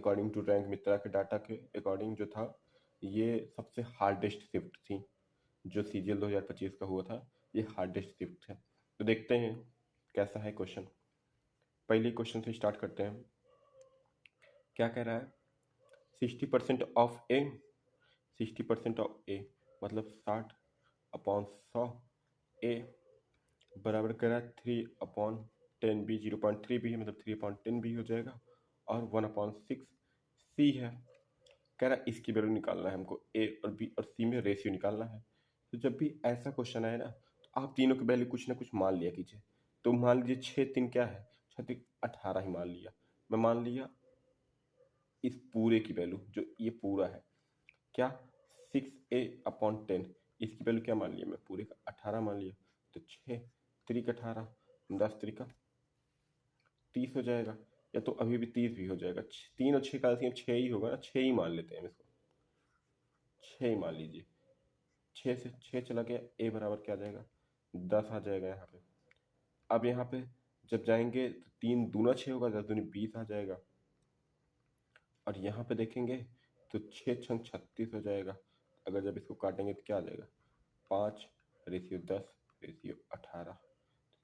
According to rank मित्रा के data के according जो था, ये सबसे हार्डेस्ट शिफ्ट थी जो CGL 2025 का हुआ था। ये हार्डेस्ट शिफ्ट है। तो देखते हैं कैसा है क्वेश्चन। पहले क्वेश्चन से स्टार्ट करते हैं। क्या कह रहा है? 60% ऑफ ए, 60% ऑफ ए मतलब 60/100 ए बराबर कह रहा है 3/10 बी। 0.3 भी है मतलब 3/10 भी हो जाएगा, और 1/6 सी है। कह रहा है इसकी वैल्यू निकालना है हमको, ए और बी और सी में रेशियो निकालना है। तो जब भी ऐसा क्वेश्चन आए ना, तो आप तीनों की वैल्यू कुछ ना कुछ मान लिया कीजिए। तो मान लीजिए 6×3 क्या है? 6×3 18 ही मान लिया। मैं मान लिया इस पूरे की वैल्यू, जो ये पूरा है क्या, 6a/10, इसकी वैल्यू क्या मान लिया मैं? पूरे का 18 मान लिया। तो 6×3 = 18, 10×3 = 30 हो जाएगा, या तो अभी भी 30 भी हो जाएगा। 3 और 6 का LCM 6 ही होगा ना, 6 ही मान लेते हैं इसको, 6 ही मान लीजिए। 6 से 6 चला गया, ए बराबर क्या आ जाएगा? 10 आ जाएगा यहाँ पे। अब यहाँ पे जब जाएंगे तो 3 दूना 6 होगा, 10 दूनी 20 आ जाएगा। और यहाँ पे देखेंगे तो 6×6 = 36 हो जाएगा। अगर जब इसको काटेंगे तो क्या आ जाएगा? 5/10/18। तो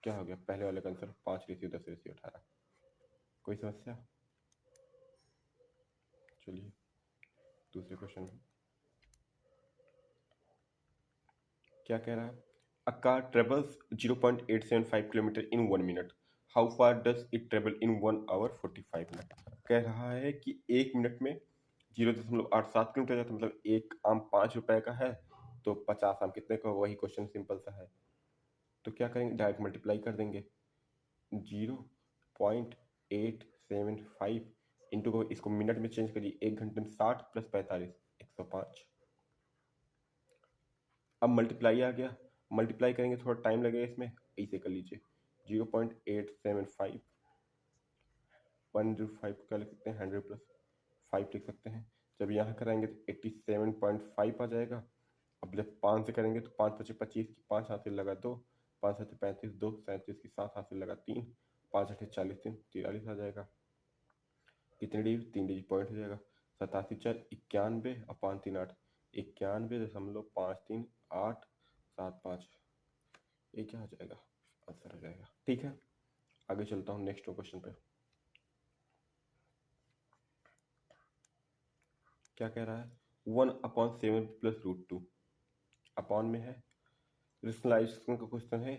क्या हो गया पहले वाले का आंसर? 5/10/18। कोई समस्या? चलिए दूसरे क्वेश्चन में क्या कह रहा है? A car travels 0.875 kilometre in 1 minute, how far does it travel in 1 hour 45 minute. कह रहा है कि 1 मिनट में 0.87 किलोमीटर जाता है, मतलब एक आम 5 रुपए का है, तो 50 आम कितने का? वही क्वेश्चन सिंपल सा है। तो क्या करेंगे? डायरेक्ट मल्टीप्लाई कर देंगे। 0.875 इंटू को इसको मिनट में चेंज करिए, 1 घंटे में 60 + 45 105। अब मल्टीप्लाई आ गया, मल्टीप्लाई करेंगे थोड़ा टाइम लगेगा इसमें, ऐसे कर लीजिए 0.875 105 को क्या लिख सकते हैं? 100 + 5 लिख सकते हैं। जब यहाँ कराएंगे तो 87.5 आ जाएगा। अब जब 5 से करेंगे तो 5×5 = 25 की 5 हाथ से लगा 2, 5×7 = 35, 2 37 की 7 हाथ से लगा 3, 5×8 = 40, 3 43 आ जाएगा। कितने डिजिट? 3 डिजिट पॉइंट हो जाएगा। 87×4 = 91 और 5×3 = 8, 91.53875। ये क्या हो जाएगा? आंसर हो जाएगा। ठीक है, आगे चलता हूँ नेक्स्ट क्वेश्चन पे। क्या कह रहा है? 1/7 + √2 अपॉन में है, रेशनलाइजेशन का क्वेश्चन है।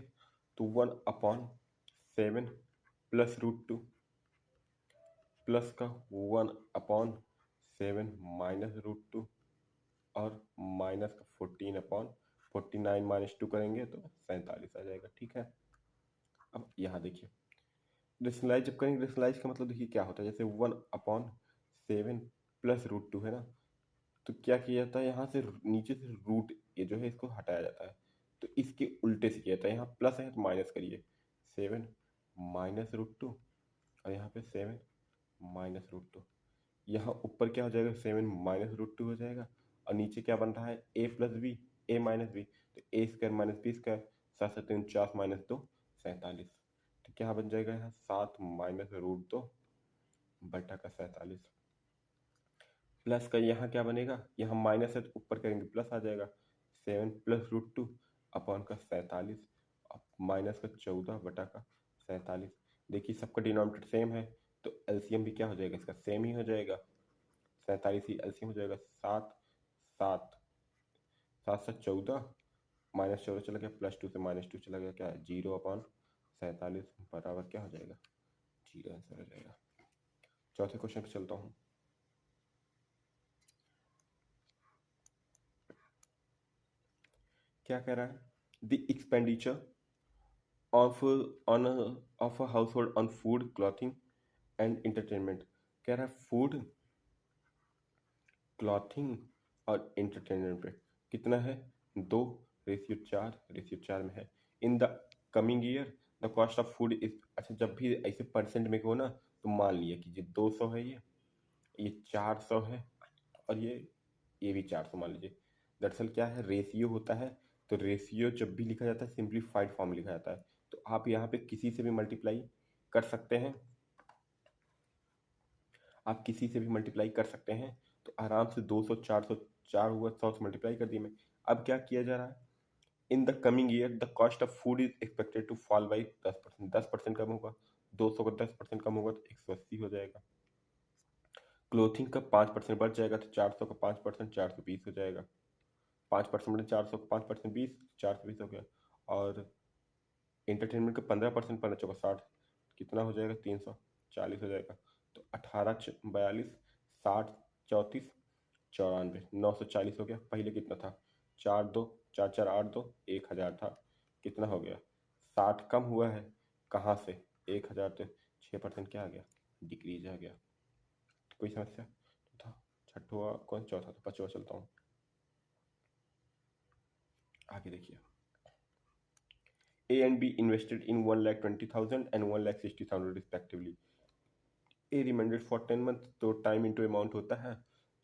तो 1/7 + √2 प्लस का 1/7 - √2 और माइनस का 14/49 - 2 करेंगे तो 47 आ जाएगा। ठीक है, अब यहाँ देखिए रेशनलाइज जब करेंगे, रेशनलाइज का मतलब देखिए क्या होता है। जैसे 1/7 + √2 है ना, तो क्या किया जाता है, यहाँ से नीचे से रूट ये जो है इसको हटाया जाता है। तो इसके उल्टे से किया जाता है, यहाँ प्लस है तो माइनस करिए, 7 - √2 और यहाँ पे 7 - √2। यहाँ ऊपर क्या हो जाएगा? 7 - √2 हो जाएगा, और नीचे क्या बन रहा है? a + b, a - b, तो a² - b², 7 × 3 = 49 - 2 47। तो क्या बन जाएगा यहाँ? 7 - √2 बटा का 47। प्लस का यहाँ क्या बनेगा? यहाँ माइनस है तो ऊपर करेंगे प्लस आ जाएगा, 7 + √2 अपॉन का 47, माइनस का 14 बटा का 47। देखिए सबका डिनोमिनेटर सेम है, तो एलसीएम भी क्या हो जाएगा? इसका सेम ही हो जाएगा, 47 ही एलसीएम हो जाएगा। 7 7 7 7 14, -14 चला गया, +2 से -2 चला गया, क्या है? 0/47 बराबर क्या हो जाएगा? 0 आंसर हो जाएगा। चौथे क्वेश्चन पे चलता हूँ। क्या कह रहा है? The expenditure of a household on food, clothing and entertainment. कह रहा है फूड, क्लॉथिंग और एंटरटेनमेंट पे कितना है? 2:4 में है। In the coming year the cost of food is, अच्छा जब भी ऐसे परसेंट में हो ना, तो मान लिया कीजिए 200 है, ये 400 है, और ये भी 400 मान लीजिए। दरअसल क्या है, रेशियो होता है, तो रेशियो जब भी लिखा जाता है सिंप्लीफाइड फॉर्म में लिखा जाता है। तो आप यहाँ पे किसी से भी मल्टीप्लाई कर सकते हैं। आप किसी से भी मल्टीप्लाई कर सकते हैं, तो आराम से 200 400 4 हुआ 100 से मल्टीप्लाई कर दिए मैं। अब क्या किया जा रहा है, in the coming year the cost of food is expected to fall by 10%। 10% कम होगा, 200 का 10% कम होगा तो 180 हो जाएगा। क्लोथिंग का 5% बढ़ जाएगा तो 400 का 5% 420 हो जाएगा। 5% मतलब 400 का 5% 20, 420 हो गया। और एंटरटेनमेंट का 15%, 15 60, कितना हो जाएगा, 340 हो जाएगा। तो 18 42 60 34 94 940 हो गया। पहले कितना था, 4 2 4 4 8 2 1000 था, कितना हो गया, 60 कम हुआ है, कहाँ से, 1000, तो 6% क्या आ गया, डिक्रीज आ गया। कोई समस्या था। छठवा कौन, चौथा था, पांचवा चलता हूँ आगे देखिए। A and B invested in 1,20,000 and 1,60,000 respectively. A remanded for 10 months, तो टाइम इंटू अमाउंट होता है,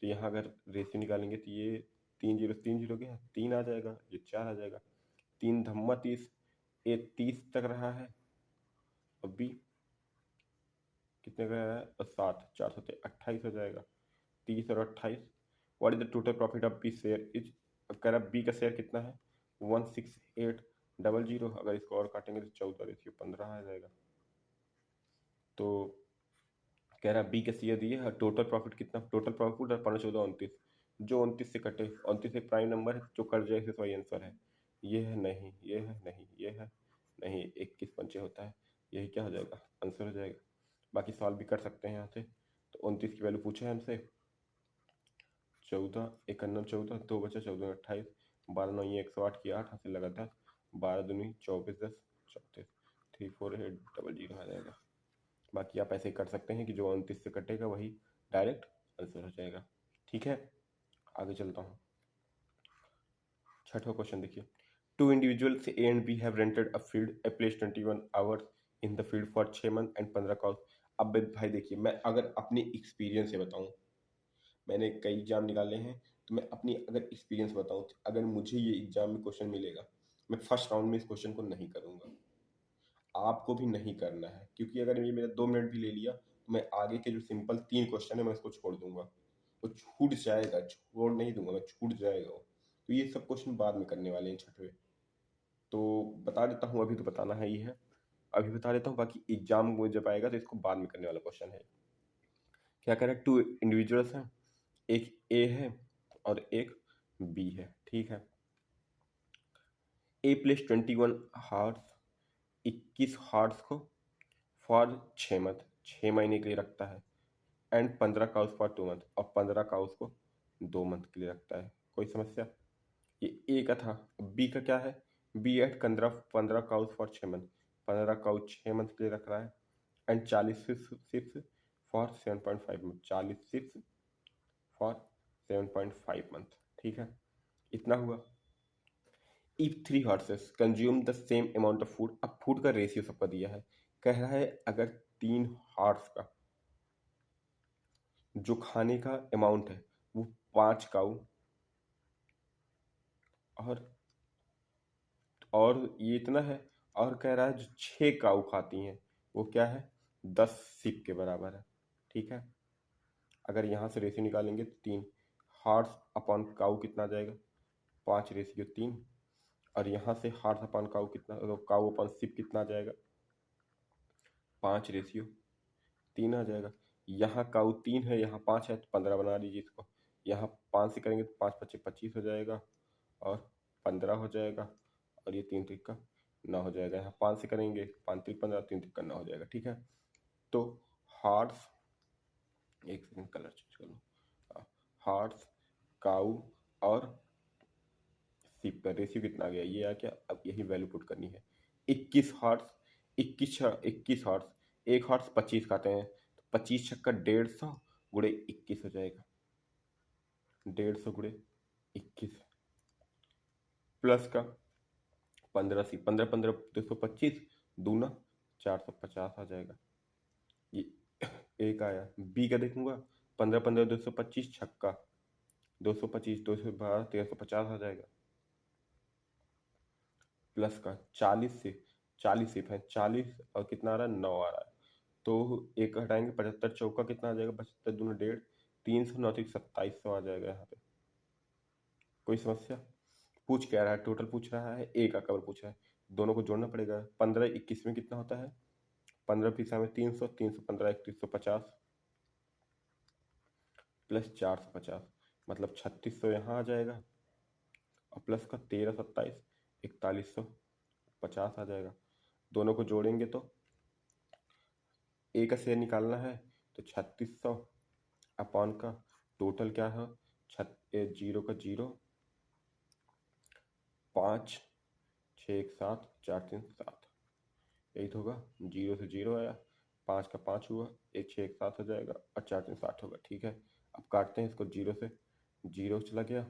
तो यहाँ अगर रेशियो निकालेंगे तो ये 3 0 गया, 3 आ जाएगा, ये 4 आ जाएगा। 3 धम्मा 30, ए 30 तक रहा है, और बी कितने का रहा है, और 7 4 से 28 हो जाएगा। 30 और 28, what is the total profit of B share is, कह रहा बी का शेयर कितना है, 16800। अगर इसको और काटेंगे तो 14:15 आ जाएगा। तो कह रहा बी का शेयर दिए, टोटल प्रॉफिट कितना, टोटल प्रॉफिट और 15 14 29, जो 29 से कटे, 29 एक प्राइम नंबर है, जो कट जाए वही आंसर है। ये है नहीं, ये है नहीं, ये है नहीं, 21 पंचे होता है, यही क्या हो जाएगा, आंसर हो जाएगा। बाकी सॉल्व भी कर सकते हैं यहाँ से। तो 29 की वैल्यू पूछा है हमसे, 14 51 14, 2 बचा, 14 28, 12 9 ये 108 की 8 हासिल लगा 10, 12 दूनी 24 10 34, 34800 आ जाएगा। बाकी आप ऐसे कर सकते हैं कि जो 29 से कटेगा वही डायरेक्ट आंसर हो जाएगा। ठीक है, आगे चलता हूँ। छठवां क्वेश्चन देखिए, two individuals A and B have rented a field a place 21 hours in the field for 6 month and 15 cows. अब भाई देखिए, मैं अगर अपनी एक्सपीरियंस से बताऊं, मैंने कई एग्जाम निकाले हैं, तो मैं अपनी अगर एक्सपीरियंस बताऊं, तो अगर मुझे ये एग्जाम में क्वेश्चन मिलेगा, मैं फर्स्ट राउंड में इस क्वेश्चन को नहीं करूंगा। आपको भी नहीं करना है, क्योंकि अगर ये मेरा 2 मिनट भी ले लिया तो मैं आगे के जो सिंपल 3 क्वेश्चन है मैं इसको छोड़ दूंगा, वो छूट जाएगा, छोड़ नहीं दूंगा मैं, छूट जाएगा वो। तो ये सब क्वेश्चन बाद में करने वाले हैं छठवें, तो बता देता हूँ, अभी तो बताना है ही है, अभी बता देता हूँ, बाकी एग्जाम में जब आएगा तो इसको बाद में करने वाला क्वेश्चन है। क्या कह रहा है, 2 इंडिविजुअल्स हैं, एक ए है और एक बी है, ठीक है। ए प्लेस 21 हार्स, 21 हार्स को फॉर 6 मंथ, 6 महीने के लिए रखता है, एंड 15 काउस फॉर 2 मंथ, और 15 काउस को 2 मंथ के लिए रखता है। कोई समस्या, ये ए का था। बी का क्या है, B at 15 cows for 6 month, 15 cows 6 month के लिए रख रहा है, and 40 ships for 7.5 month, 40 ships for 7.5 month, ठीक है, इतना हुआ। If 3 horses consume the same amount of food, अब फूड का रेशियो सबका दिया है, कह रहा है अगर 3 हॉर्स का जो खाने का अमाउंट है वो 5 काऊ, और ये इतना है, और कह रहा है जो 6 काऊ खाती हैं वो क्या है, 10 सिप के बराबर है, ठीक है। अगर यहाँ से रेशियो निकालेंगे तो 3 हॉर्स अपॉन काऊ कितना आ जाएगा, 5:3, और यहाँ से हॉर्स अपॉन काऊ कितना, तो काऊ अपॉन सिप कितना आ जाएगा, 5:3 आ जाएगा। यहाँ काऊ 3 है, यहाँ 5 है, तो 15 बना लीजिए इसको। यहाँ 5 से करेंगे तो 5 5 25 हो जाएगा, और 15 हो जाएगा, और ये 3 3 का 9 हो जाएगा। यहाँ 5 से करेंगे, 5 3 15, 3 3 का 9 हो जाएगा, ठीक है। तो हॉर्स, एक सेकंड कलर चेंज कर लो, हॉर्स, काऊ और सीप का रेशियो कितना आ गया, ये आ गया। अब यही वैल्यू पुट करनी है। 21 हॉर्स, 21 हॉर्स, एक हॉर्स 25 खाते हैं, तो 25 छक्का 150 गुड़े 21 हो जाएगा, 150 गुड़े 21, प्लस का 15 सी 15 15 225, दूना 450 आ जाएगा। ये एक आया। बी का देखूंगा, 15 15 225 छक्का 225 212 1350 आ जाएगा, प्लस का 40 से 40 सिर्फ है, 40 और कितना आ रहा है, 9 आ रहा है, तो एक हटाएंगे, 75 चौका कितना आ जाएगा, 75 दूनी 1.5, 300 9 2700 आ जाएगा यहाँ पे। कोई समस्या? पूछ क्या रहा है, टोटल पूछ रहा है, ए का कवर पूछ रहा है, दोनों को जोड़ना पड़ेगा। 15 21 में कितना होता है, 15 पिसा में 300, 315 3150 प्लस 450, मतलब 3600 यहाँ आ जाएगा, और प्लस का 13 27 4150 आ जाएगा। दोनों को जोड़ेंगे तो ए का शेयर निकालना है, तो 3600 अपॉन का टोटल क्या है, जीरो का जीरो, 5 6 1 7 4 3 7, यही तो होगा। जीरो से जीरो आया, 5 का 5 हुआ, 1 6 1 7 हो जाएगा, और 4 3 7 होगा। ठीक है, अब काटते हैं इसको, जीरो से जीरो चला गया,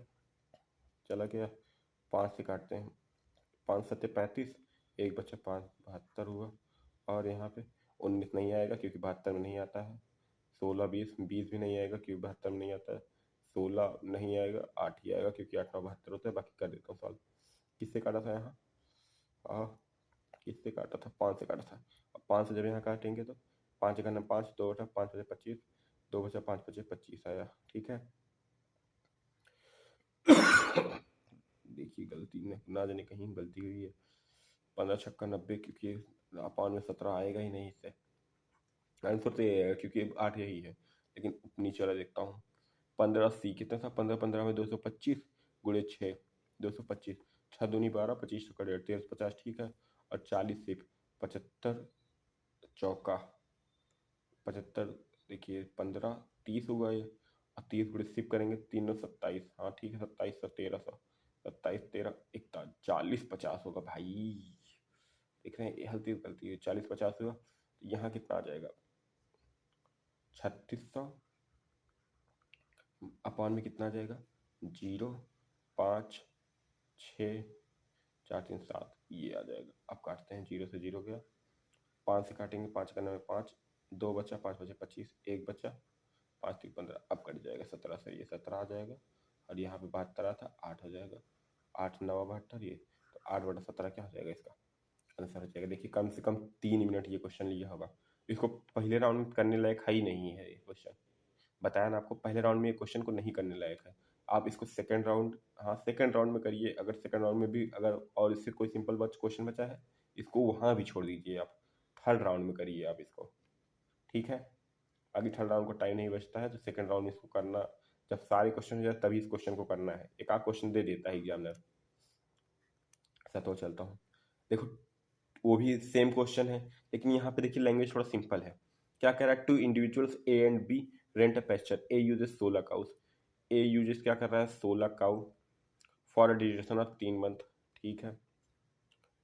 चला गया, 5 से काटते हैं, 5 7 35, एक बच्चा 5 72 हुआ, और यहाँ पे 19 नहीं आएगा क्योंकि 72 में नहीं आता है, 16 20 20 भी नहीं आएगा क्योंकि 72 में नहीं आता है, 16 नहीं आएगा, 8 ही आएगा क्योंकि 8 9 72 होता है। बाकी कर देता हूँ सॉल्व। किससे काटा था यहाँ, किससे काटा था, 5 से काटा था। अब 5 से जब यहाँ काटेंगे तो 5 का 5, 2 बटा 5 बचे 25, 2 बचा 5 बचे 25 आया। ठीक है, देखिए गलती ना जाने कहीं गलती हुई है, 15 छक्का 90, क्योंकि अपान में 17 आएगा ही नहीं इससे, आंसर तो ये है क्योंकि 8 यही है। लेकिन नीचे वाला देखता हूँ, 15 80 कितना था, 15 15 में 225 गुणे 6 225, 6 दूनी 12, 25 का 1.5 13 50, ठीक है। और 40 सिप 75 चौका 75, देखिए 15 30 हुआ ये, और 30 गुणे सिप करेंगे 3 27, हाँ ठीक है, 2700 1300, 27 13 41 40 50 होगा भाई। देख रहे हैं ये हल्की गलती है, 40 50 हुआ, तो यहाँ कितना आ जाएगा, 3600 अपॉन में कितना आ जाएगा, 0 5 6 4 3 7, ये आ जाएगा। अब काटते हैं, जीरो से जीरो गया, 5 से काटेंगे, 5 का 9 5, 2 बचा, 5 बचे 25, एक बचा, 5 3 15, अब कट जाएगा 17 से, ये 17 आ जाएगा, और यहाँ पे 72 था, 8 हो जाएगा, 8 9 72, ये तो 8/17 क्या हो जाएगा, इसका आंसर हो जाएगा। देखिए कम से कम 3 मिनट ये क्वेश्चन लिया होगा, इसको पहले राउंड में करने लायक है ही नहीं है ये क्वेश्चन, बताया ना आपको, पहले राउंड में ये क्वेश्चन को नहीं करने लायक है। आप इसको सेकंड राउंड, हाँ सेकंड राउंड में करिए, अगर सेकंड राउंड में भी अगर और इससे कोई सिंपल क्वेश्चन बचा है, इसको वहाँ भी छोड़ दीजिए, आप थर्ड राउंड में करिए आप इसको। ठीक है, अभी थर्ड राउंड को टाइम नहीं बचता है, तो सेकंड राउंड में इसको करना, जब सारे क्वेश्चन हो जाए तभी इस क्वेश्चन को करना है, एक आध क्वेश्चन दे देता है एग्जामिनर, ऐसा तो चलता हूँ। देखो वो भी सेम क्वेश्चन है, लेकिन यहाँ पे देखिए लैंग्वेज थोड़ा सिंपल है। क्या कह रहा है, two individuals A and B rent a pasture, A uses 16 cows, A uses क्या कर रहा है, 16 cow for a duration of 3 month, ठीक है,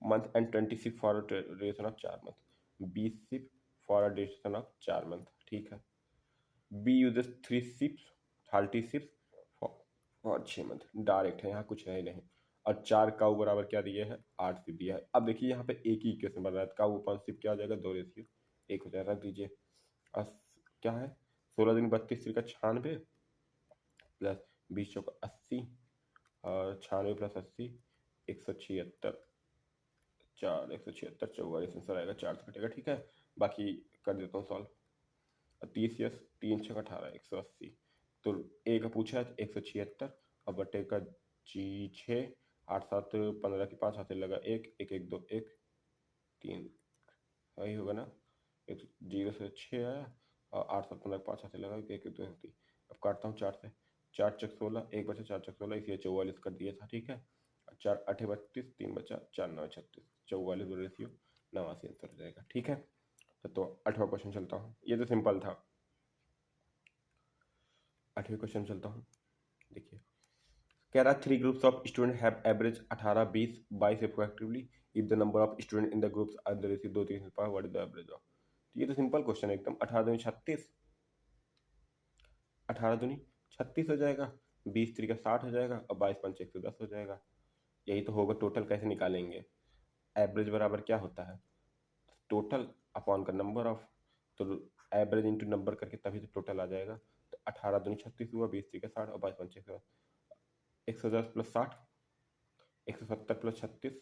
month, and 26 for a duration of 4 month, 20 for a duration of 4 month, ठीक है। B uses 3 36 for 6 month, direct है, यहाँ कुछ है नहीं। और 4 काउ बराबर क्या दिया है, 8 सिप दिया है। अब देखिए यहाँ पे एक ही इक्वेशन बन रहा है, काउ अपॉन सिप क्या हो जाएगा, 2:1 हो जाएगा, रख दीजिए। क्या है, 16 दिन 32 का 96 प्लस 20 चौका 80, और 96 प्लस 80 176, 176 44 आंसर आएगा, 4 से कटेगा, ठीक है। बाकी कर देता हूँ सॉल्व, 30 यस 3 6 18 180, तो ए का पूछा है 176, और बटे का जी 6, 8 7 15 की 5 हाथ लगा 1 1 1 2 1 3, वही होगा ना, एक 0 से 6 आया, और 8 7 15 5 हाथ लगा 1 1 2 3। अब काटता हूँ 4 से, 4 चक 16, एक बचा, 4 चक 16, इसलिए 44 कर दिया था, ठीक है। 4 8 32, 3 बचा, 4 9 36, 44 रेशियो 89 आंसर हो जाएगा, ठीक है। तो 8वां क्वेश्चन चलता हूँ, ये तो सिंपल था। 8वें क्वेश्चन चलता हूँ, देखिए कह रहा 3 groups of student have average 18 20 22 approximately, if the number of student in the groups are the ratio 2 3 power, what is the average of. तो ये तो सिंपल क्वेश्चन है एकदम, 18 दूनी 36, 18 दूनी 36 हो जाएगा, 20 3 का 60 हो जाएगा, और 22 5 110 हो जाएगा, यही तो होगा। टोटल कैसे निकालेंगे, एवरेज बराबर क्या होता है, टोटल अपॉन का नंबर ऑफ, तो एवरेज इंटू नंबर करके तभी तो टोटल आ जाएगा। तो 18 दूनी 36 हुआ, 20 3 का 60, और 22 5 110 प्लस 60, 170 प्लस 36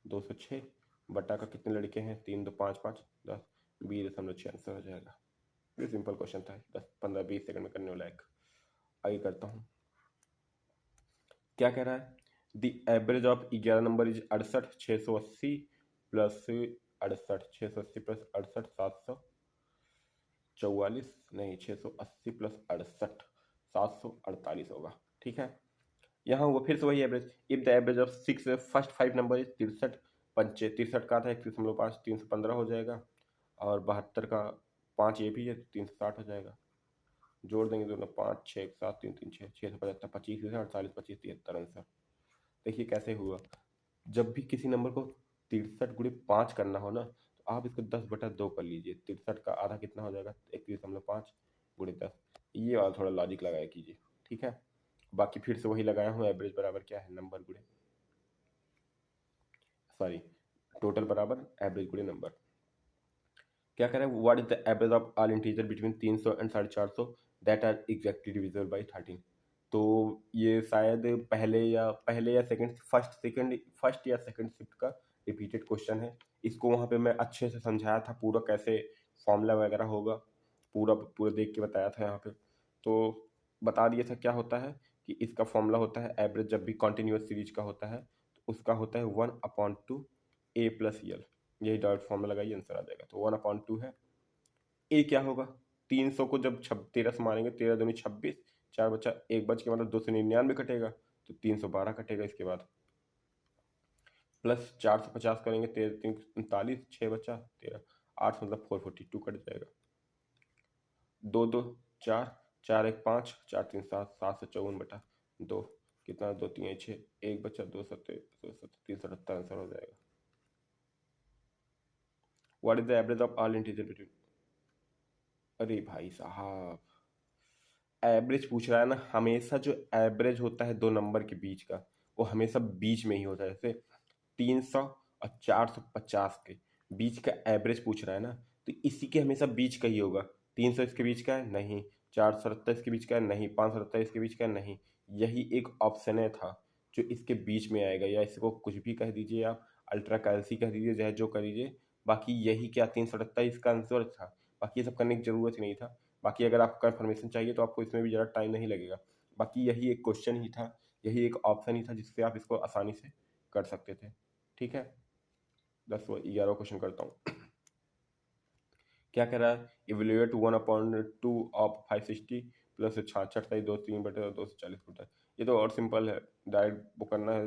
206, बटा का कितने लड़के हैं, 3 2 5 5 10, 20.6 आंसर हो जाएगा। ये सिंपल क्वेश्चन था, 10-15-20 सेकंड में करने वाला एक। आगे करता हूँ। क्या कह रहा है? The average of 11 number is 68,680 plus 68,680 plus 68,744, नहीं 680 प्लस 68,748 होगा। ठीक है, यहाँ हुआ फिर से वही average. If the average of 6 first 5 number is 63 पंचे 63 का था 31.5, 315 हो जाएगा। और 72 का 5 ये भी है, 360 हो जाएगा। जोड़ देंगे दोनों, 5 6 7 3 3 6 675 25 48 25 73 आंसर। देखिए कैसे हुआ। जब भी किसी नंबर को 63 × 5 करना हो ना, तो आप इसको 10/2 कर लीजिए। 63 का आधा कितना हो जाएगा? 31.5 × 10। ये वाला थोड़ा लॉजिक लगाया कीजिए, ठीक है। बाकी फिर से वही लगाया हूँ, एवरेज बराबर क्या है? नंबर गुणे, सॉरी, टोटल बराबर एवरेज गुणे नंबर। क्या कह रहा है? What is the average of all integer between 300 and 450 that are exactly divisible by 13। तो ये शायद पहले या सेकंड, फर्स्ट या सेकंड शिफ्ट का रिपीटेड क्वेश्चन है। इसको वहाँ पे मैं अच्छे से समझाया था, पूरा कैसे फॉर्मूला वगैरह होगा, पूरा पूरा देख के बताया था यहाँ पे। तो बता दिया था क्या होता है कि इसका फॉर्मूला होता है एवरेज, जब भी कॉन्टिन्यूस सीरीज का होता है तो उसका होता है 1/2 A + L। यही डायरेक्ट फॉर्मूला लगाइए, आंसर आ जाएगा। तो 1/2 है। ए क्या होगा? 300 को जब 13 से मारेंगे, 13 दूनी 26, 4 बचा, 1 बच के मतलब 299 कटेगा, तो 312 कटेगा इसके बाद। प्लस 450 करेंगे, 13 3 39, 6 बचा 13, 8 मतलब 442 कट जाएगा। 2 2 4, 4 1 5, 4 3 7, 754/2, कितना? 2 3 6, 1 बचा, 2 7 377 आंसर हो जाएगा। What is the average of all integer between? अरे भाई साहब, एवरेज पूछ रहा है ना, हमेशा जो एवरेज होता है दो नंबर के बीच का, वो हमेशा बीच में ही होता है। जैसे 300 और 450 के बीच का एवरेज पूछ रहा है ना, तो इसी के हमेशा बीच का ही होगा। 300 इसके बीच का है नहीं, 470 इसके बीच का है नहीं, 570 इसके बीच का है नहीं। यही एक ऑप्शन है था जो इसके बीच में आएगा, या इसको कुछ भी कह दीजिए आप, अल्ट्रा कैल्सी कह दीजिए, चाहे जो कह दीजिए। बाकी यही क्या 377 इसका आंसर था, बाकी ये सब करने की जरूरत ही नहीं था। बाकी अगर आपको कंफर्मेशन चाहिए तो आपको इसमें भी ज़्यादा टाइम नहीं लगेगा। बाकी यही एक क्वेश्चन ही था, यही एक ऑप्शन ही था जिससे आप इसको आसानी से कर सकते थे। ठीक है, 11वां क्वेश्चन करता हूँ। क्या कह रहा है? इवेल्युएट 1/2 ऑफ 560 प्लस 66 का 2/3/240। ये तो और सिंपल है, डायरेक्ट वो करना है।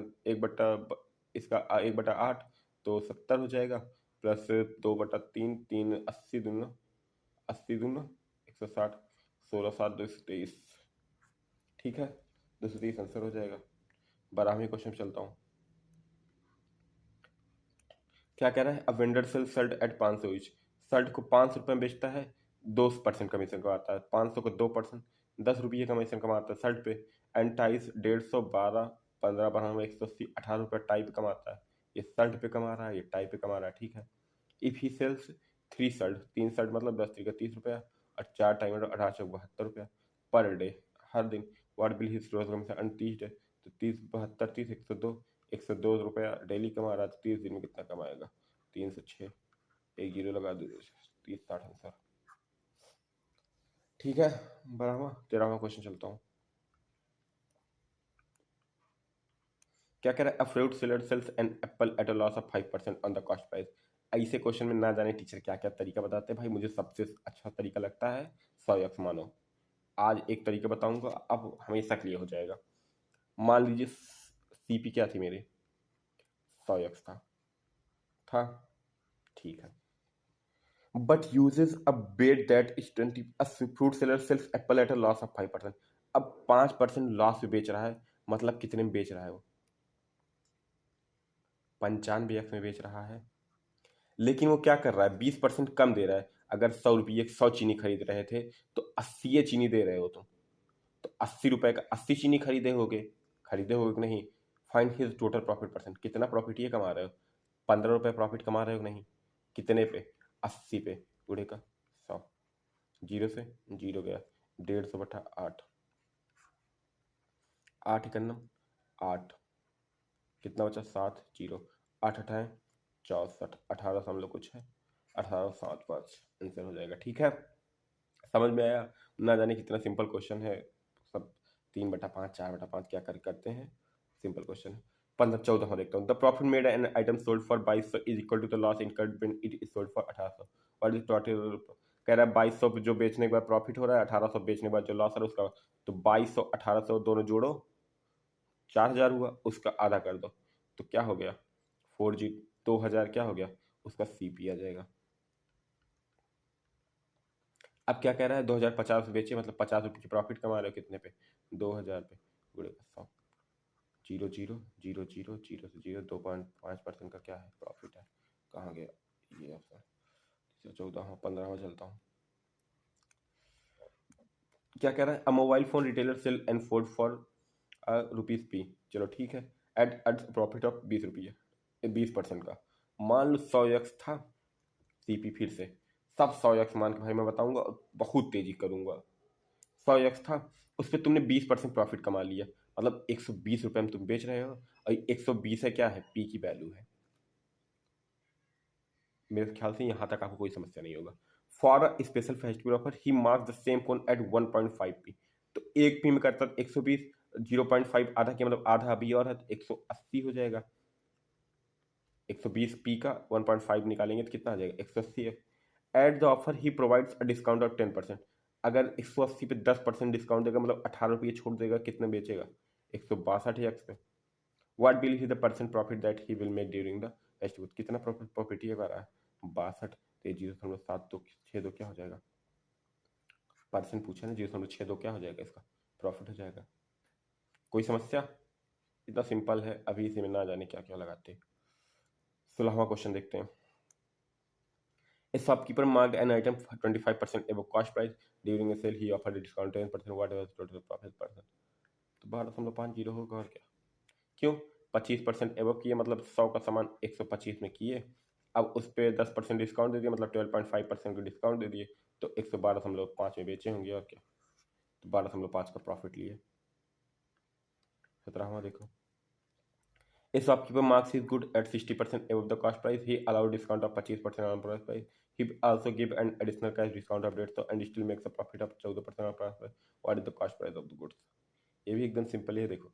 इसका 1/8 तो 70 हो जाएगा, प्लस 2/3, 3 80 दूना 80 दूना 160, 16 7 223। ठीक है, 230 आंसर हो जाएगा। 12वें क्वेश्चन चलता हूँ। क्या कह रहा है? A vendor sell shirt at 500 each. Shirt को 500 रुपये में बेचता है, 2% कमीशन कमाता है। 500 को 2%, 10 रुपये कमीशन कमाता है शर्ट पे। एंड टाइस 150, 12 15 12 180, 18 रुपये टाई पे कमाता है। ये शर्ट पे कमा रहा है, ये टाई पे कमा रहा है। ठीक है, if he sells 3 shirt, 3 shirt मतलब 10 3 30 रुपया, और 4 टाई मतलब 18 चौक 72 रुपया पर डे, हर दिन। What bill his gross commission on 30 day? तो 30 72 30 102 रुपया डेली कमा रहा है, तो 30 दिन में कितना कमाएगा? 306, एक जीरो लगा दो, 30 60 आंसर। ठीक है, 13वां क्वेश्चन चलता हूँ। क्या कह रहा है? A fruit seller sells an apple at a loss of 5% on the cost price. ऐसे क्वेश्चन में ना जाने टीचर क्या क्या तरीका बताते हैं भाई, मुझे सबसे अच्छा तरीका लगता है 100x मानो। आज एक तरीका बताऊंगा, अब हमेशा क्लियर हो जाएगा। मान लीजिए सीपी क्या थी मेरे, 100x था। ठीक है, but uses a bet that is 20, fruit seller sells apple at a loss of 5%। अब 5% लॉस में बेच रहा है, मतलब कितने में बेच रहा है वो? 95x में बेच रहा है। लेकिन वो क्या कर रहा है? 20% कम दे रहा है। अगर 100 रुपये 100 चीनी खरीद रहे थे, तो 80 चीनी दे रहे हो तुम, तो 80 रुपए का 80 चीनी खरीदे होगे कि नहीं? Find his total profit percent, कितना प्रॉफिट ये कमा रहे हो? 15 रुपये प्रॉफिट कमा रहे हो कि नहीं? कितने पे? 80 पे, बूढ़े का 100, जीरो से जीरो गया, 150/8, 8 8, कितना बचा? 7 जीरो, 8 8 64, 18 दशमलव कुछ है, 1875 आंसर हो जाएगा। ठीक है, समझ में आया? ना जाने कितना सिंपल क्वेश्चन है सब। 3/5 4/5 क्या करते हैं, सिंपल क्वेश्चन है। 14वां देखता हूँ। The profit made an item sold for 2200 is equal to the loss incurred when it is sold for 1800। और इज टोटल, कह रहा है 2200 जो बेचने के बाद प्रॉफिट हो रहा है, 1800 बेचने के बाद जो लॉस है उसका। तो 2200 1800 दोनों जोड़ो, 4000 हुआ, उसका आधा कर दो तो क्या हो गया, 4G। 2000 क्या हो गया, उसका CP आ जाएगा। अब क्या कह रहा है, 2050 बेचे, मतलब 50 रुपये की प्रॉफिट कमा रहे हो, कितने पे, 2000 पे, गुणे 100, 0 0 0 0 0 से 0, 2.5% का क्या है, प्रॉफिट है। कहाँ गया ये ऑप्शन, 14 15वां चलता हूँ। क्या कह रहा है, a mobile phone retailer sell and ford for ₹P। चलो ठीक है, एट प्रॉफिट ऑफ 20 रुपये, 20% का। मान लो 100x था, CP फिर से सब 100x मान के भाई मैं बताऊंगा, बहुत तेजी करूंगा। 100x था, उस पर तुमने 20% प्रॉफिट कमा लिया, मतलब 120 रुपये में तुम बेच रहे हो, और 120 है क्या है, P की वैल्यू है। मेरे ख्याल से यहाँ तक आपको कोई समस्या नहीं होगा। For a special festival offer he marks the same phone at 1.5p। तो 1p में करता 120, 0.5 आधा किया, मतलब आधा अभी और है, तो 180 हो जाएगा। 120p का 1.5 निकालेंगे तो कितना आ जाएगा, 180 है। At the offer he provides a discount of 10%। अगर 180 पे 10% डिस्काउंट देगा, मतलब 18 रुपये छोड़ देगा, कितने बेचेगा, 162x पे। What will he the percent profit that he will make during the festival. कितना प्रॉफिट ये आ रहा है, 62, तो 0.7 तो 6 क्या हो जाएगा, परसेंट पूछा ना, 0.62 क्या हो जाएगा, इसका प्रॉफिट हो जाएगा। कोई समस्या, इतना सिंपल है, अभी इसी में ना जाने क्या क्या लगाते। 16वां क्वेश्चन देखते हैं। A shopkeeper marked an item for 25% above cost price. During a sale, he offered a discount 10%. What was total profit %? तो 12.50 होगा और क्या, क्यों, 25% एवो किए, मतलब 100 का सामान 125 में किए, अब उस पर 10% डिस्काउंट दे दिया, मतलब 12.5% का डिस्काउंट दे दिए, तो 112.5 में बेचे होंगे और क्या, तो 12.5 का प्रॉफिट लिए। 17वां देखो। A shopkeeper marks his good at 60% above the cost price. He allowed discount of 25% on price price. He also give an additional cash discount of 150 and still makes a profit of 14% on price price. What is the cost price of the goods? ये भी एकदम simple है। देखो,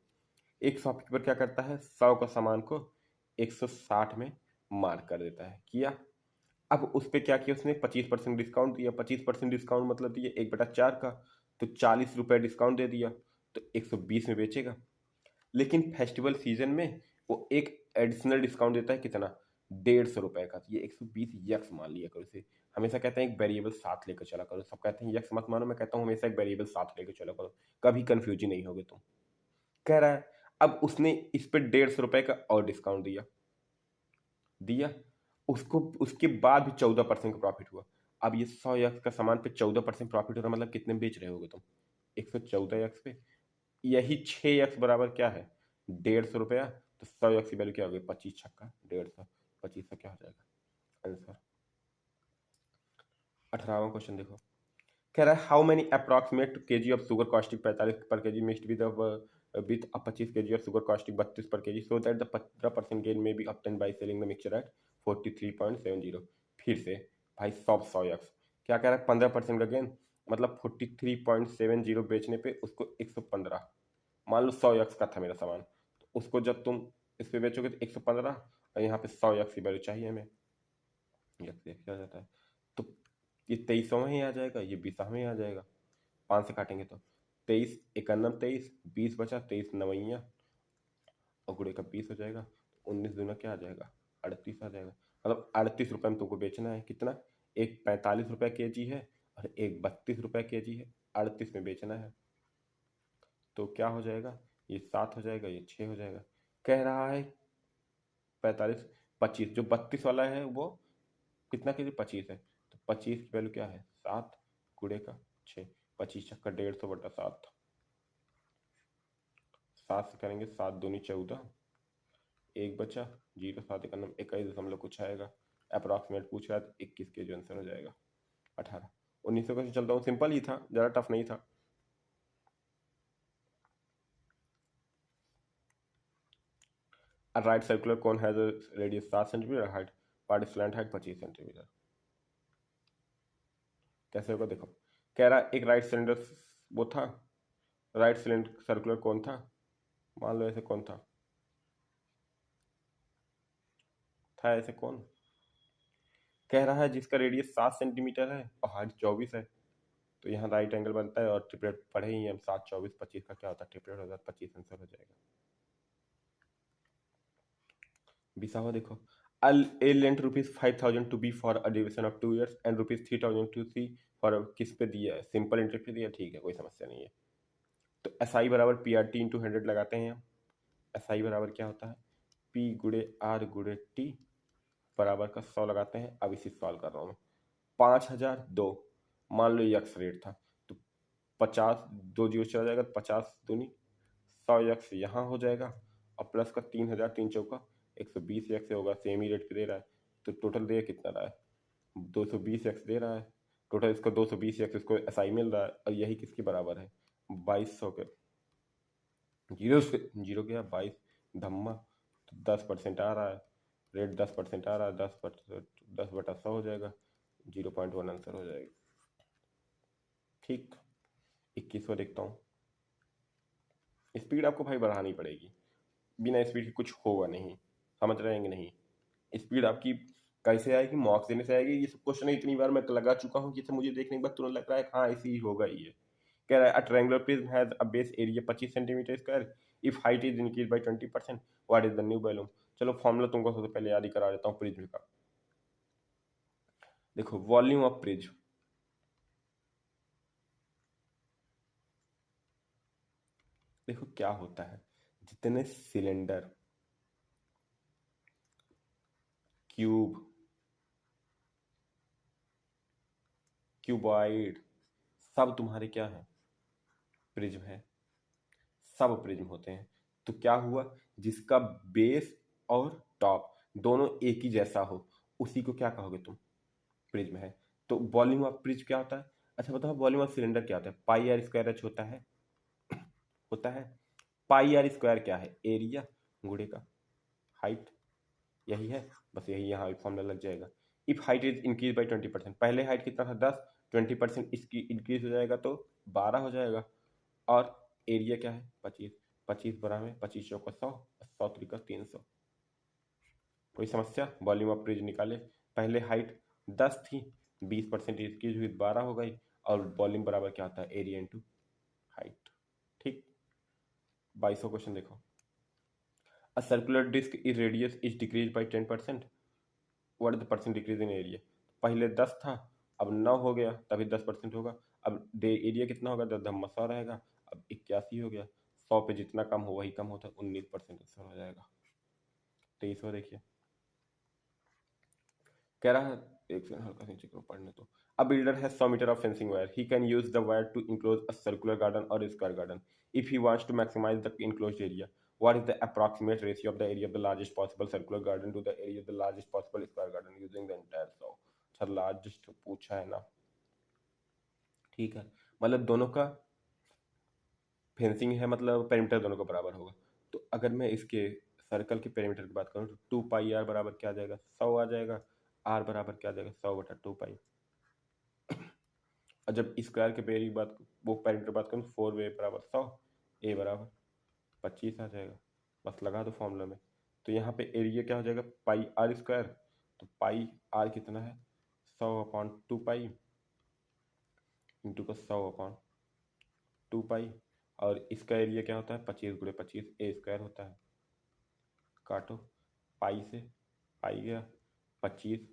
एक shopkeeper क्या करता है, 100 का सामान को 160 में मार्क कर देता है, किया। अब उस पर क्या किया उसने, 25% डिस्काउंट दिया। 25% डिस्काउंट मतलब दिया 1/4 का, तो 40 रुपये डिस्काउंट दे दिया, तो 120 में बेचेगा। लेकिन फेस्टिवल सीजन में वो एक एडिशनल डिस्काउंट देता है, कितना, 150 रुपये का। तो ये 120 यक्स मान लिया करो इसे। हमेशा कहते हैं एक वेरिएबल साथ लेकर चला करो, सब कहते हैं यक्स मत मानो, मैं कहता हूँ हमेशा एक वेरिएबल साथ लेकर चला करो, कभी कंफ्यूज ही नहीं होगे तुम। कह रहा है अब उसने इस पे 150 रुपये का और डिस्काउंट दिया दिया उसको, उसके बाद भी 14% का प्रॉफिट हुआ। अब ये 100 यक्स का सामान पे 14% प्रॉफिट हो रहा, मतलब कितने बेच रहे होगे तुम, 114 यक्स पे। यही 6x बराबर क्या है, 150 रुपया। तो 100x की वैल्यू क्या होगी, 25 छक्का 150, 25 का क्या हो जाएगा आंसर। 18वां क्वेश्चन देखो। कह रहा है how many approximate KG of sugar costing 45 per KG mixed with 25 KG of sugar costing 32 per KG, so that the 15% gain may be obtain by selling the mixture at 43.70। फिर से भाई, 100x क्या कह रहा है, 15% का गेन, मतलब 43.70 बेचने पे उसको 115। मान लो 100x का था मेरा सामान, तो उसको जब तुम इस पे बेचोगे तो 115, और यहाँ पे 100x की वैल्यू चाहिए हमें, यक्स क्या जाता है, तो ये 23वां ही आ जाएगा, ये 20वां ही आ जाएगा। 5 से काटेंगे तो 23 51 23, 20 बचा, 23 नवैया और गुड़े का 20 हो जाएगा, 19 दूना क्या आ जाएगा, 38 आ जाएगा। मतलब 38 रुपये में तुमको बेचना है, कितना, एक 45 रुपये केजी है और एक 32 रुपये केजी है, 38 में बेचना है। तो क्या हो जाएगा, ये 7 हो जाएगा, ये 6 हो जाएगा। कह रहा है 45 25, जो 32 वाला है वो कितना केजी, 25 है, तो 25 की वैल्यू क्या है, 7 गुड़े का 6, 25 छक्का 150/7, 7 से करेंगे, 7 दूनी 14, एक बचा, 0 7 21 कुछ आएगा। अप्रॉक्सीमेट पूछ रहा है, तो 21 के जो आंसर हो जाएगा 18। 1900 का चलता हूँ, सिंपल ही था, ज़्यादा टफ नहीं था। A right circular cone has a radius 7 cm height, part is slant height 25 cm. कैसे होगा देखो, कह रहा एक राइट सिलेंडर वो था, राइट सिलेंडर सर्कुलर कौन था, मान लो ऐसे कौन था ऐसे कौन, कह रहा है जिसका रेडियस 7 सेंटीमीटर है और हाइट 24 है। तो यहाँ राइट एंगल बनता है और ट्रिपलेट पढ़े ही हम, 7 24 25 का क्या होता है ट्रिपलेट हो जाता है, 25 आंसर हो जाएगा। बिसावा देखो, a lent ₹5,000 to be for a duration of 2 years and ₹3,000 to see for किस पे दिया है, सिंपल इंटरेस्ट पे दिया है, ठीक है कोई समस्या नहीं है। तो एस आई बराबर पी आर टी इंटू 100 लगाते हैं हम। एस आई बराबर क्या होता है, पी गुड़े आर गुड़े टी बराबर का 100 लगाते हैं। अब इसी सॉल्व कर रहा हूँ मैं। 5,002 मान लो यक्स रेट था, तो 50 दो जीरो चला जाएगा, 50 दूनी 100 यक्स यहाँ हो जाएगा और प्लस का 3,000 3 चौका 120 यक्स होगा, सेम ही रेट पे दे रहा है। तो टोटल दे कितना रहा है, 220 एक्स दे रहा है टोटल, इसको 220 एक्स इसको एसआई मिल रहा है और यही किसके बराबर है, 2200 के। जीरो से जीरो गया 22 धम्मा, तो 10% आ रहा है, रेट 10% आ रहा है, 10% 10/100 हो जाएगा, 0.1 आंसर हो जाएगा। ठीक, 21वां देखता हूँ। स्पीड आपको भाई बढ़ानी पड़ेगी, बिना स्पीड के कुछ होगा नहीं, समझ रहे हैं कि नहीं। स्पीड आपकी कैसे आएगी, मॉक्स देने से आएगी। ये सब क्वेश्चन इतनी बार मैं लगा चुका हूँ कि मुझे देखने के बाद तुरंत लग रहा है हाँ ऐसे ही होगा ये। कह रहा है a triangular prism has a base area 25 centimetre square if height is increase by 20%, what is the new volume. चलो फॉर्मूला तुमको सबसे पहले याद ही करा देता हूँ प्रिज्म का। देखो वॉल्यूम ऑफ प्रिज्म, देखो क्या होता है, जितने सिलेंडर, क्यूब, क्यूबॉइड, सब तुम्हारे क्या है, प्रिज्म है, सब प्रिज्म होते हैं। तो क्या हुआ, जिसका बेस और टॉप दोनों एक ही जैसा हो उसी को क्या कहोगे तुम, प्रिज्म है। तो वॉल्यूम ऑफ प्रिज्म क्या होता है, अच्छा बताओ वॉल्यूम ऑफ सिलेंडर क्या होता है, पाई आर स्क्वायर एच होता है। पाई आर स्क्वायर क्या है, एरिया गुणे का हाइट, यही है, बस यही यहाँ फॉर्मूला लग जाएगा। If height is increase by 20%, पहले हाइट कितना था 10, 20% इसकी इंक्रीज हो जाएगा तो 12 हो जाएगा। और एरिया क्या है 25, 25 बरा में 25 चौका 100, 100 त्रिका 300। कोई समस्या, वॉल्यूम ऑफ प्रिज्म निकाले, पहले हाइट 10 थी, 20% इंक्रीज हुई 12 हो गई, और वॉल्यूम बराबर क्या होता है एरिया इंटू हाइट। ठीक, 22वां क्वेश्चन देखो, a circular disc is radius is decrease by 10%, what is the percent decrease in area. पहले 10 था, अब 9 हो गया, तभी 10% होगा। अब एरिया कितना होगा, 10 धम्मा 100 रहेगा, अब 81 हो गया, 100 पे जितना कम हो वही कम होता है, 19% आंसर हो जाएगा। 23वां देखिए, कह रहा है, एक सेकंड हल्का नीचे को पढ़ने तो, a builder has 100 meter of fencing wire, he can use the wire to enclose a circular garden or a square garden. If he wants to maximize the enclosed area, what is the approximate ratio of the area of the largest possible circular garden to the area of the largest possible square garden using the entire saw। अच्छा largest पूछा है ना, ठीक है, मतलब दोनों का fencing है, मतलब पेरीमीटर दोनों का बराबर होगा। तो अगर मैं इसके सर्कल के पेरीमीटर की बात करूँ तो 2 पाई आर बराबर क्या आ जाएगा, 100 आ जाएगा, आर बराबर क्या आ जाएगा 100/2 पाई। और जब स्क्वायर के पेयर की बात, वो पेरीमीटर बात करूँ 4 बराबर 100, ए बराबर 25 आ जाएगा, बस लगा दो फॉर्मूला में। तो यहाँ पे एरिया क्या हो जाएगा पाई आर स्क्वायर, तो पाई आर कितना है 100/2 पाई इंटू का 100/2 पाई, और इसका एरिया क्या होता है 25 × 25 ए स्क्वायर होता है। काटो, पाई से पाई गया, 25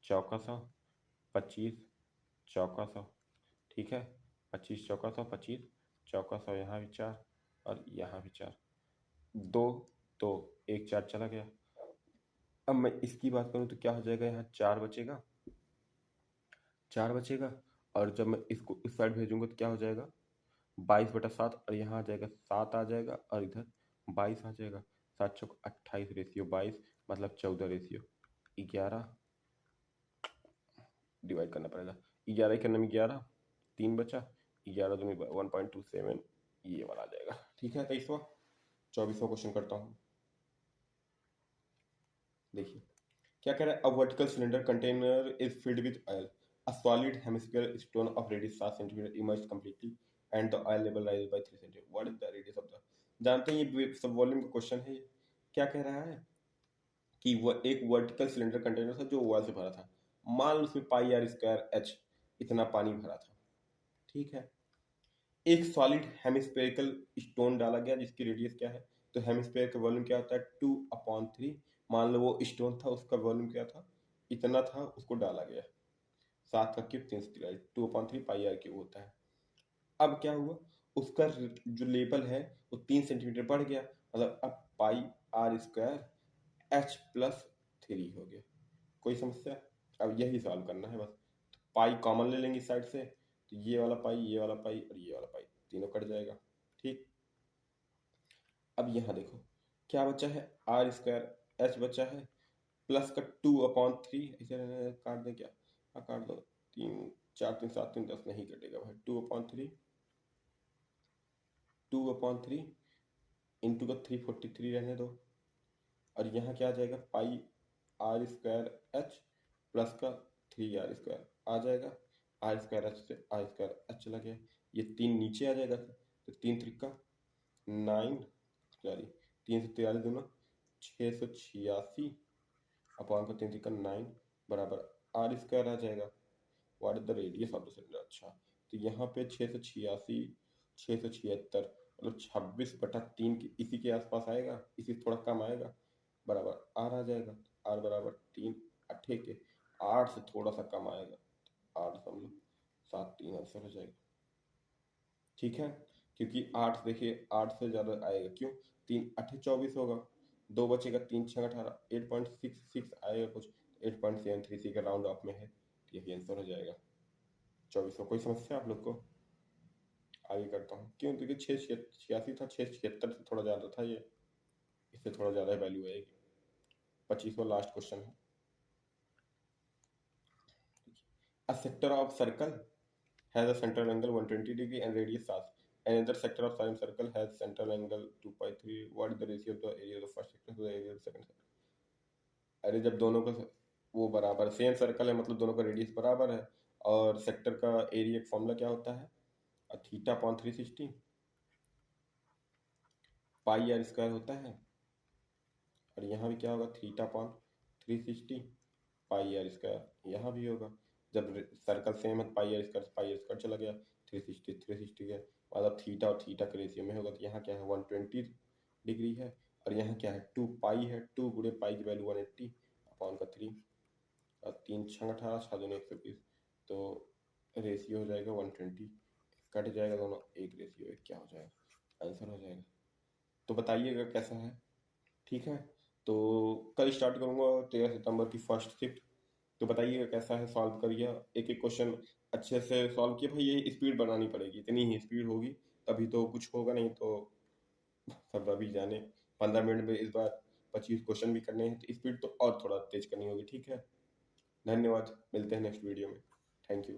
चौका 100, 25 चौका 100, ठीक है, 25 चौका 100, 25 चौका 100, यहाँ भी 4 और यहाँ भी 4, 2 तो 1 4 चला गया। अब मैं इसकी बात करूँ तो क्या हो जाएगा, यहाँ 4 बचेगा, 4 बचेगा, और जब मैं इसको इस साइड भेजूंगा तो क्या हो जाएगा 22/7, और यहाँ आ जाएगा 7 आ जाएगा, और इधर 22 आ जाएगा, 7 चौक 28 रेशियो 22, मतलब 14 रेशियो 11, डिवाइड करना पड़ेगा, 11 करने में 11, 3 बचा, 11 दूनी 1.27, ये वाला आ जाएगा। ठीक है, 23वां 24वां क्वेश्चन करता हूँ। देखिए क्या कह रहा है, a vertical cylinder container is filled with oil, A solid hemispherical stone of radius 7 centimeter emerged completely and the oil level rises by 3 centimeter. What is the radius of the? जानते हैं ये सब वॉल्यूम का question है। क्या कह रहा है कि वो एक वर्टिकल सिलेंडर कंटेनर था जो ओवल से भरा था। मान लो उसमें पाई आर स्क्वायर एच इतना पानी भरा था, ठीक है। एक सॉलिड हेमिस्फेरिकल स्टोन डाला गया जिसकी रेडियस क्या है, तो हेमिस्फेयर का वॉल्यूम क्या होता है 2/3। मान लो वो स्टोन था, उसका वॉल्यूम क्या था, इतना था, उसको डाला गया 7 का क्यूब 3 2/3 पाई आर क्यूब होता है। अब क्या हुआ, उसका जो लेवल है वो 3 सेंटीमीटर बढ़ गया, मतलब अब पाई आर स्क्वायर H+3 हो गया। कोई समस्या? अब यही सॉल्व करना है बस। पाई कॉमन ले लेंगे इस साइड से, तो ये वाला पाई, ये वाला पाई और ये वाला पाई तीनों कट जाएगा, ठीक। अब यहाँ देखो क्या बचा है, आर स्क्वायर एच बचा है प्लस का 2/3, इसे काट दे क्या, हाँ काट दो, 3 4 3 7 3 10 नहीं कटेगा भाई, 2/3 इंटू का 343 रहने दो, और यहाँ क्या आ जाएगा पाई आर स्क्वायर एच प्लस का 3r स्क्वायर आ जाएगा। आर स्क्वायर एच से आर स्क्वायर एच चला गया, ये 3 नीचे आ जाएगा, तो 3 3 9 सॉरी 3 से 43 दूना 686 अपॉन का 3 3 9 बराबर आर स्क्वायर आ जाएगा। What is the radius of the cylinder? अच्छा, तो यहाँ पे 686 676 मतलब 26/3 इसी के आसपास आएगा, इसी से थोड़ा कम आएगा, बराबर आर आ जाएगा। आर बराबर 3 अट्ठे के 8 से थोड़ा सा कम आएगा, 8.73 आंसर हो जाएगा, ठीक है। क्योंकि 8 देखिए 8 से ज़्यादा आएगा, क्यों, 3 अट्ठे 24 होगा, 2 बचेगा, 3 6 18, 8.66 आएगा कुछ, 8.73 के राउंड ऑफ में है, यही आंसर हो जाएगा 24 में। कोई समस्या आप लोग को? आगे करता हूँ, क्यों, क्योंकि 686 था, 676 से थोड़ा ज़्यादा था, ये इससे थोड़ा ज़्यादा वैल्यू आएगी। 25वां लास्ट क्वेश्चन है। A sector of circle has a central angle 120 degree and radius 7. Another sector of same circle has central angle 2/3. What is the ratio of the area of the first sector to the area of the second sector? अरे जब दोनों का वो बराबर same circle है, मतलब दोनों का रेडियस बराबर है, और सेक्टर का एरिया फॉर्मूला क्या होता है, theta upon 360 pi r square होता है, और यहाँ भी क्या होगा, theta upon 360 pi r square, यहाँ भी होगा। जब सर्कल सेम है पाई आर स्क्वायर चला गया, 360 गया, मतलब थीटा और थीटा के रेशियो में होगा, तो यहाँ क्या है 120 डिग्री है, और यहाँ क्या है 2 पाई है, 2 गुणे पाई की वैल्यू 180 अपॉन का 3, और 3 6 18 6 2 120, तो रेशियो हो जाएगा 120, कट जाएगा दोनों, एक रेशियो एक क्या हो जाएगा, आंसर हो जाएगा। तो बताइएगा कैसा है, ठीक है। तो कल स्टार्ट करूँगा 13 सितंबर की फर्स्ट शिफ्ट, तो बताइएगा कैसा है, सॉल्व करिए, एक एक क्वेश्चन अच्छे से सॉल्व किए भाई, यही स्पीड बढ़ानी पड़ेगी, इतनी ही स्पीड होगी तभी तो कुछ होगा, नहीं तो सब अभी जाने 15 मिनट में इस बार 25 क्वेश्चन भी करने हैं, तो स्पीड तो और थोड़ा तेज करनी होगी, ठीक है। धन्यवाद, मिलते हैं नेक्स्ट वीडियो में, थैंक यू।